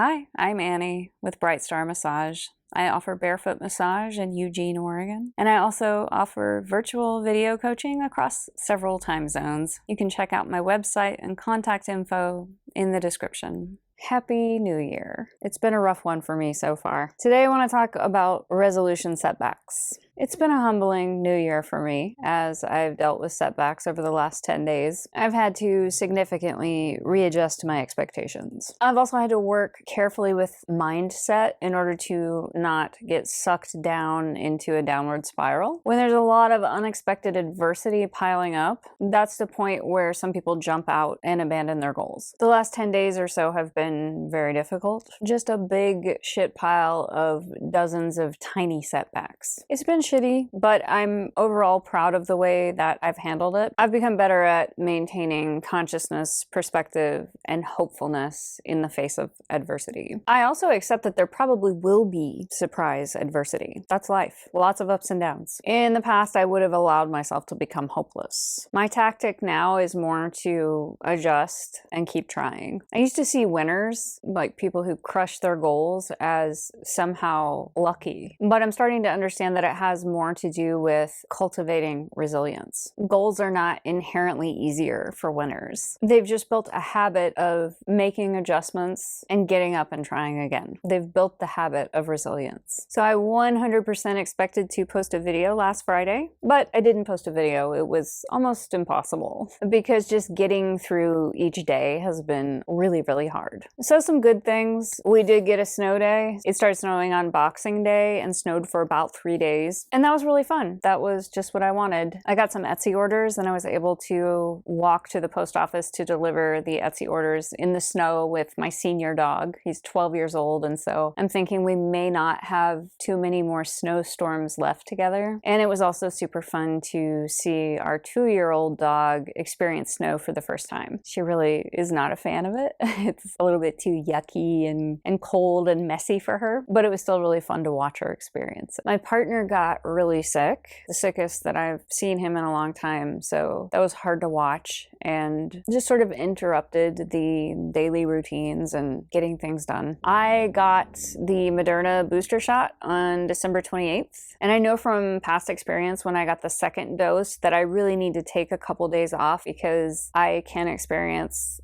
Hi, I'm Annie with Bright Star Massage. I offer barefoot massage in Eugene, Oregon, and I also offer virtual video coaching across several time zones. You can check out my website and contact info in the description. Happy New Year. It's been a rough one for me so far. Today I want to talk about resolution setbacks. It's been a humbling new year for me as I've dealt with setbacks over the last 10 days. I've had to significantly readjust my expectations. I've also had to work carefully with mindset in order to not get sucked down into a downward spiral. When there's a lot of unexpected adversity piling up, that's the point where some people jump out and abandon their goals. The last 10 days or so have been very difficult. Just a big shit pile of dozens of tiny setbacks. It's been shitty, but I'm overall proud of the way that I've handled it. I've become better at maintaining consciousness, perspective, and hopefulness in the face of adversity. I also accept that there probably will be surprise adversity. That's life. Lots of ups and downs. In the past, I would have allowed myself to become hopeless. My tactic now is more to adjust and keep trying. I used to see winners, like people who crush their goals, as somehow lucky. But I'm starting to understand that it has more to do with cultivating resilience. Goals are not inherently easier for winners. They've just built a habit of making adjustments and getting up and trying again. They've built the habit of resilience. So I 100% expected to post a video last Friday, but I didn't post a video. It was almost impossible because just getting through each day has been really, really hard. So some good things. We did get a snow day. It started snowing on Boxing Day and snowed for about 3 days. And that was really fun. That was just what I wanted. I got some Etsy orders and I was able to walk to the post office to deliver the Etsy orders in the snow with my senior dog. He's 12 years old, and so I'm thinking we may not have too many more snowstorms left together. And it was also super fun to see our 2-year-old dog experience snow for the first time. She really is not a fan of it. It's a little bit too yucky and cold and messy for her, but it was still really fun to watch her experience it. My partner got really sick, the sickest that I've seen him in a long time, so that was hard to watch and just sort of interrupted the daily routines and getting things done. I got the Moderna booster shot on December 28th, and I know from past experience when I got the second dose that I really need to take a couple days off because I can experience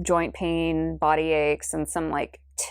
joint pain, body aches, and some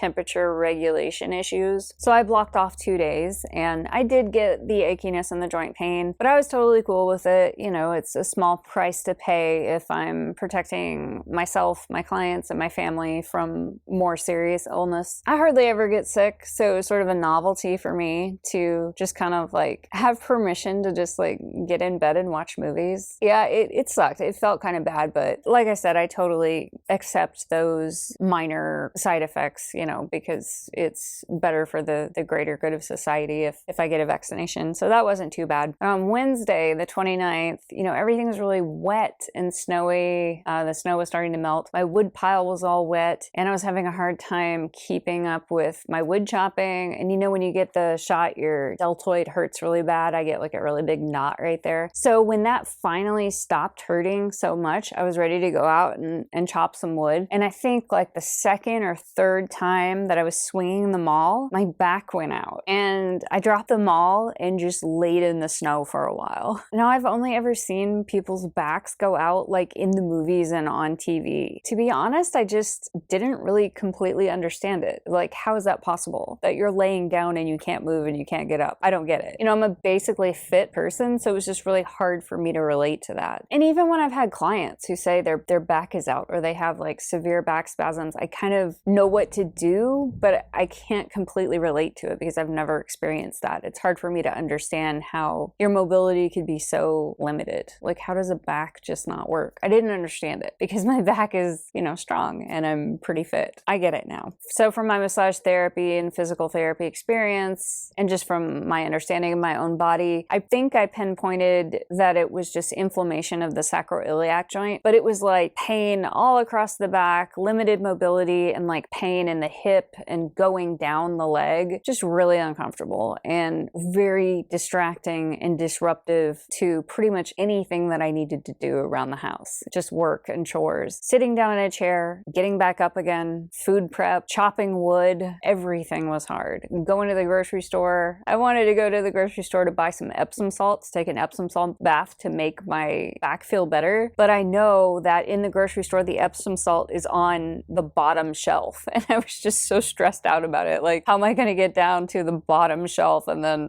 temperature regulation issues. So I blocked off 2 days and I did get the achiness and the joint pain, but I was totally cool with it. You know, it's a small price to pay if I'm protecting myself, my clients, and my family from more serious illness. I hardly ever get sick, so it was sort of a novelty for me to just kind of have permission to just get in bed and watch movies. Yeah, it sucked. It felt kind of bad, but like I said, I totally accept those minor side effects, because it's better for the greater good of society if I get a vaccination. So that wasn't too bad. On Wednesday, the 29th, everything was really wet and snowy. The snow was starting to melt. My wood pile was all wet, and I was having a hard time keeping up with my wood chopping. And when you get the shot, your deltoid hurts really bad. I get a really big knot right there. So when that finally stopped hurting so much, I was ready to go out and chop some wood. And I think the second or third time that I was swinging the maul, my back went out and I dropped the maul and just laid in the snow for a while. Now, I've only ever seen people's backs go out in the movies and on TV. To be honest, I just didn't really completely understand it. How is that possible? That you're laying down and you can't move and you can't get up? I don't get it. I'm a basically fit person, so it was just really hard for me to relate to that. And even when I've had clients who say their back is out or they have severe back spasms, I kind of know what to do, but I can't completely relate to it because I've never experienced that. It's hard for me to understand how your mobility could be so limited. How does a back just not work? I didn't understand it because my back is, strong and I'm pretty fit. I get it now. So from my massage therapy and physical therapy experience, and just from my understanding of my own body, I think I pinpointed that it was just inflammation of the sacroiliac joint, but it was pain all across the back, limited mobility, and pain in and the hip and going down the leg, just really uncomfortable and very distracting and disruptive to pretty much anything that I needed to do around the house. Just work and chores. Sitting down in a chair, getting back up again, food prep, chopping wood, everything was hard. Going to the grocery store. I wanted to go to the grocery store to buy some Epsom salts, take an Epsom salt bath to make my back feel better. But I know that in the grocery store, the Epsom salt is on the bottom shelf. And I was just so stressed out about it. Like, how am I going to get down to the bottom shelf and then,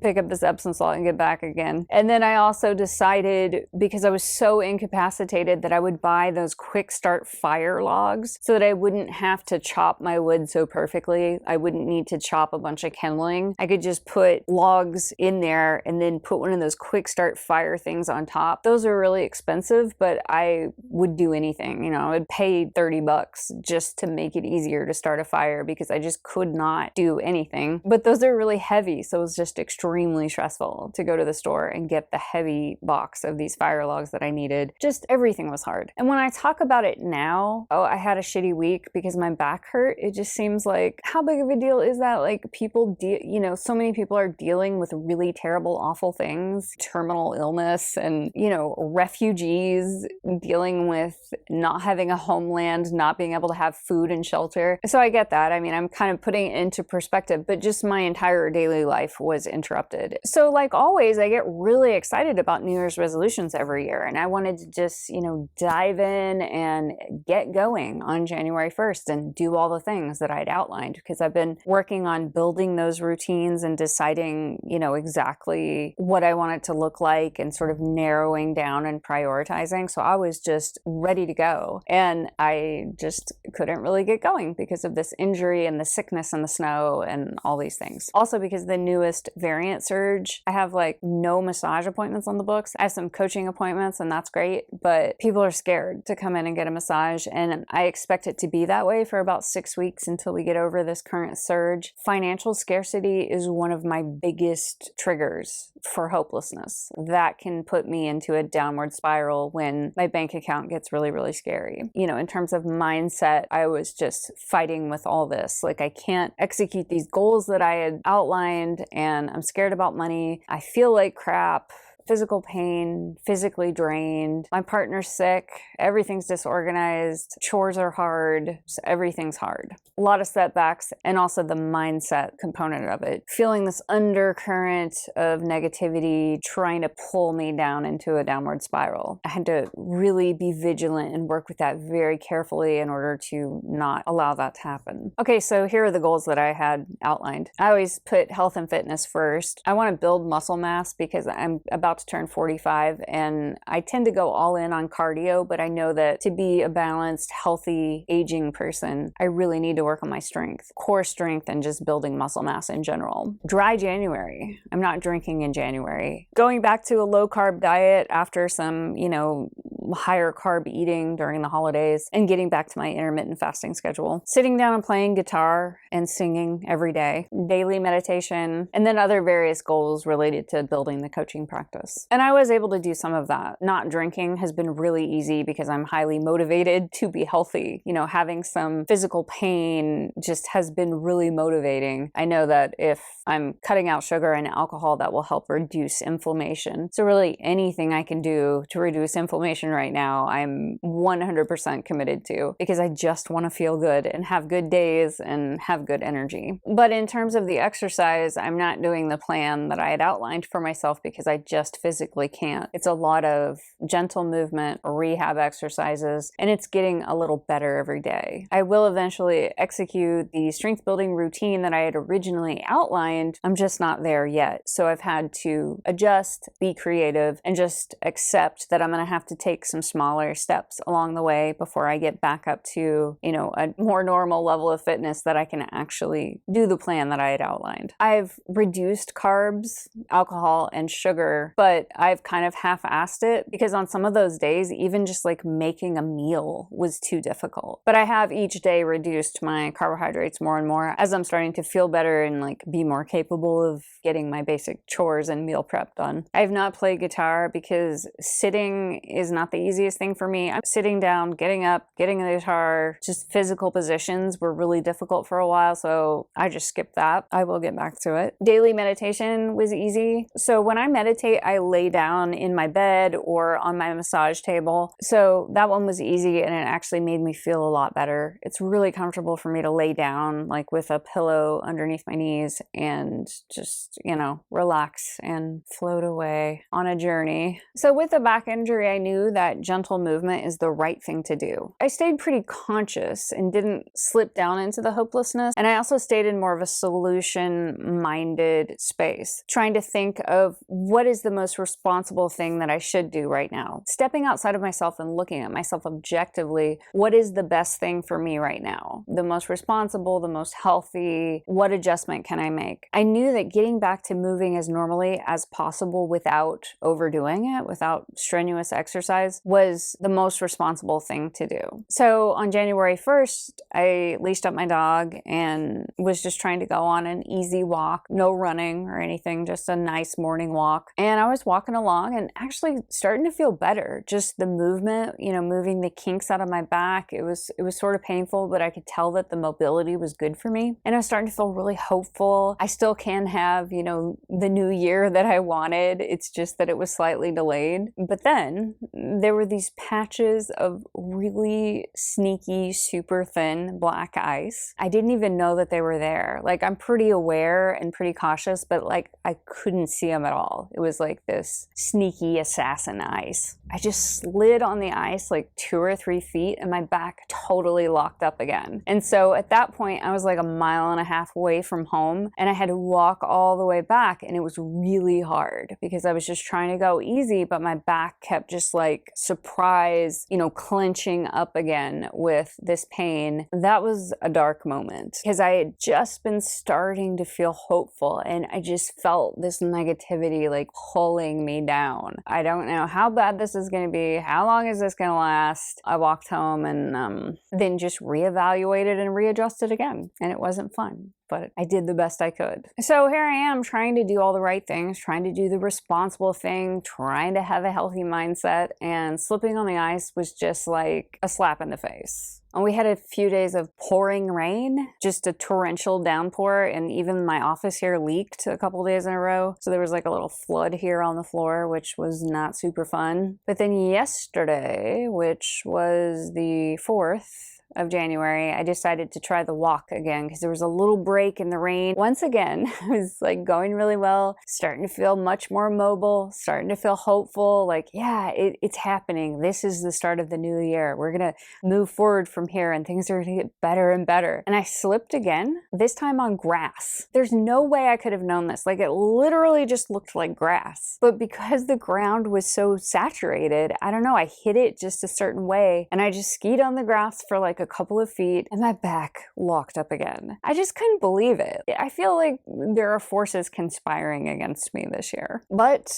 pick up this Epsom salt and get back again? And then I also decided, because I was so incapacitated, that I would buy those quick start fire logs so that I wouldn't have to chop my wood so perfectly. I wouldn't need to chop a bunch of kindling. I could just put logs in there and then put one of those quick start fire things on top. Those are really expensive, but I would do anything. I would pay $30 just to make it easier to start a fire because I just could not do anything. But those are really heavy, so it was just extremely stressful to go to the store and get the heavy box of these fire logs that I needed. Just everything was hard. And when I talk about it now, I had a shitty week because my back hurt. It just seems like, how big of a deal is that? Like, people, so many people are dealing with really terrible, awful things, terminal illness, and, refugees dealing with not having a homeland, not being able to have food and shelter. So I get that. I mean, I'm kind of putting it into perspective, but just my entire daily life was interrupted. So like always, I get really excited about New Year's resolutions every year. And I wanted to just, dive in and get going on January 1st and do all the things that I'd outlined, because I've been working on building those routines and deciding, exactly what I want it to look like and sort of narrowing down and prioritizing. So I was just ready to go. And I just couldn't really get going because of this injury and the sickness and the snow and all these things. Also because the newest variant surge, I have like no massage appointments on the books. I have some coaching appointments and that's great, but people are scared to come in and get a massage. And I expect it to be that way for about 6 weeks until we get over this current surge. Financial scarcity is one of my biggest triggers for hopelessness. That can put me into a downward spiral when my bank account gets really, really scary. In terms of mindset, I was just fighting with all this. Like, I can't execute these goals that I had outlined, and I'm scared about money. I feel like crap. Physical pain, physically drained. My partner's sick. Everything's disorganized. Chores are hard. So everything's hard. A lot of setbacks, and also the mindset component of it. Feeling this undercurrent of negativity trying to pull me down into a downward spiral. I had to really be vigilant and work with that very carefully in order to not allow that to happen. Okay, so here are the goals that I had outlined. I always put health and fitness first. I want to build muscle mass because I'm about to turn 45 and I tend to go all in on cardio, but I know that to be a balanced, healthy, aging person, I really need to work on my strength, core strength, and just building muscle mass in general. Dry January. I'm not drinking in January. Going back to a low carb diet after some, higher carb eating during the holidays, and getting back to my intermittent fasting schedule. Sitting down and playing guitar and singing every day. Daily meditation, and then other various goals related to building the coaching practice. And I was able to do some of that. Not drinking has been really easy because I'm highly motivated to be healthy. Having some physical pain just has been really motivating. I know that if I'm cutting out sugar and alcohol, that will help reduce inflammation. So really anything I can do to reduce inflammation right now, I'm 100% committed to, because I just want to feel good and have good days and have good energy. But in terms of the exercise, I'm not doing the plan that I had outlined for myself because I just physically can't. It's a lot of gentle movement, rehab exercises, and it's getting a little better every day. I will eventually execute the strength building routine that I had originally outlined. I'm just not there yet. So I've had to adjust, be creative, and just accept that I'm going to have to take some smaller steps along the way before I get back up to, a more normal level of fitness that I can actually do the plan that I had outlined. I've reduced carbs, alcohol, and sugar, but I've kind of half-assed it because on some of those days, even just like making a meal was too difficult. But I have each day reduced my carbohydrates more and more as I'm starting to feel better and like be more capable of getting my basic chores and meal prep done. I have not played guitar because sitting is not the easiest thing for me. I'm sitting down, getting up, getting in the guitar, just physical positions were really difficult for a while, so I just skipped that. I will get back to it. Daily meditation was easy. So when I meditate, I lay down in my bed or on my massage table. So that one was easy, and it actually made me feel a lot better. It's really comfortable for me to lay down like with a pillow underneath my knees and just, relax and float away on a journey. So with the back injury, I knew that gentle movement is the right thing to do. I stayed pretty conscious and didn't slip down into the hopelessness. And I also stayed in more of a solution-minded space, trying to think of what is the most responsible thing that I should do right now. Stepping outside of myself and looking at myself objectively, what is the best thing for me right now? The most responsible, the most healthy, what adjustment can I make? I knew that getting back to moving as normally as possible without overdoing it, without strenuous exercise, was the most responsible thing to do. So on January 1st, I leashed up my dog and was just trying to go on an easy walk, no running or anything, just a nice morning walk. And I was walking along and actually starting to feel better. Just the movement, moving the kinks out of my back. It was sort of painful, but I could tell that the mobility was good for me. And I was starting to feel really hopeful. I still can have, the new year that I wanted. It's just that it was slightly delayed. But then there were these patches of really sneaky, super thin black ice. I didn't even know that they were there. Like, I'm pretty aware and pretty cautious, but I couldn't see them at all. It was like this sneaky assassin ice. I just slid on the ice like 2 or 3 feet and my back totally locked up again. And so at that point, I was like 1.5 miles away from home and I had to walk all the way back, and it was really hard because I was just trying to go easy, but my back kept just like surprise, clenching up again with this pain. That was a dark moment because I had just been starting to feel hopeful and I just felt this negativity like pulling me down. I don't know how bad this is going to be. How long is this going to last? I walked home and then just reevaluated and readjusted again, and it wasn't fun. But I did the best I could. So here I am trying to do all the right things, trying to do the responsible thing, trying to have a healthy mindset, and slipping on the ice was just like a slap in the face. And we had a few days of pouring rain, just a torrential downpour, and even my office here leaked a couple days in a row. So there was like a little flood here on the floor, which was not super fun. But then yesterday, which was the 4th of January, I decided to try the walk again because there was a little break in the rain. Once again, it was like going really well, starting to feel much more mobile, starting to feel hopeful, like, yeah, it's happening. This is the start of the new year. We're going to move forward from here and things are going to get better and better. And I slipped again, this time on grass. There's no way I could have known this. Like, it literally just looked like grass. But because the ground was so saturated, I don't know, I hit it just a certain way and I just skied on the grass for like a couple of feet and my back locked up again. I just couldn't believe it. I feel like there are forces conspiring against me this year. But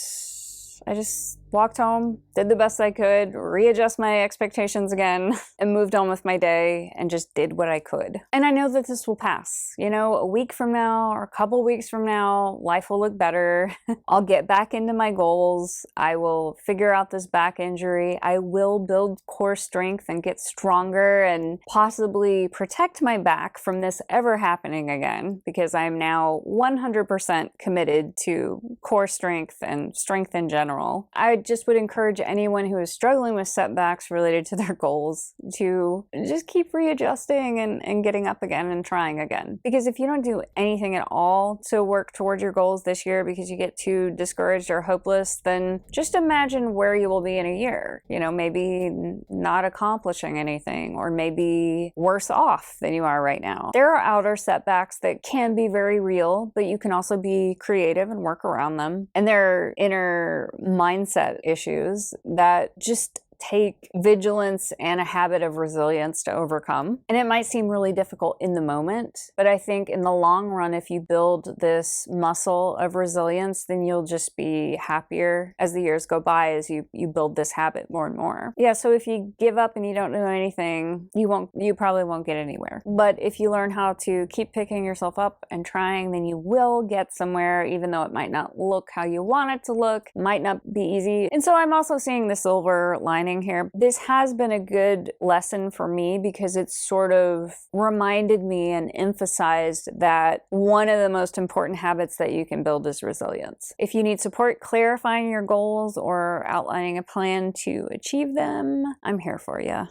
I just walked home, did the best I could, readjust my expectations again, and moved on with my day and just did what I could. And I know that this will pass. A week from now or a couple weeks from now, life will look better. I'll get back into my goals. I will figure out this back injury. I will build core strength and get stronger and possibly protect my back from this ever happening again, because I'm now 100% committed to core strength and strength in general. I just would encourage anyone who is struggling with setbacks related to their goals to just keep readjusting and getting up again and trying again. Because if you don't do anything at all to work towards your goals this year because you get too discouraged or hopeless, then just imagine where you will be in a year. Maybe not accomplishing anything, or maybe worse off than you are right now. There are outer setbacks that can be very real, but you can also be creative and work around them. And there are inner mindset issues that just take vigilance and a habit of resilience to overcome. And it might seem really difficult in the moment, but I think in the long run, if you build this muscle of resilience, then you'll just be happier as the years go by, as you build this habit more and more. Yeah, so if you give up and you don't do anything, you probably won't get anywhere. But if you learn how to keep picking yourself up and trying, then you will get somewhere, even though it might not look how you want it to look, might not be easy. And so I'm also seeing the silver lining sharing here. This has been a good lesson for me because it's sort of reminded me and emphasized that one of the most important habits that you can build is resilience. If you need support clarifying your goals or outlining a plan to achieve them, I'm here for you.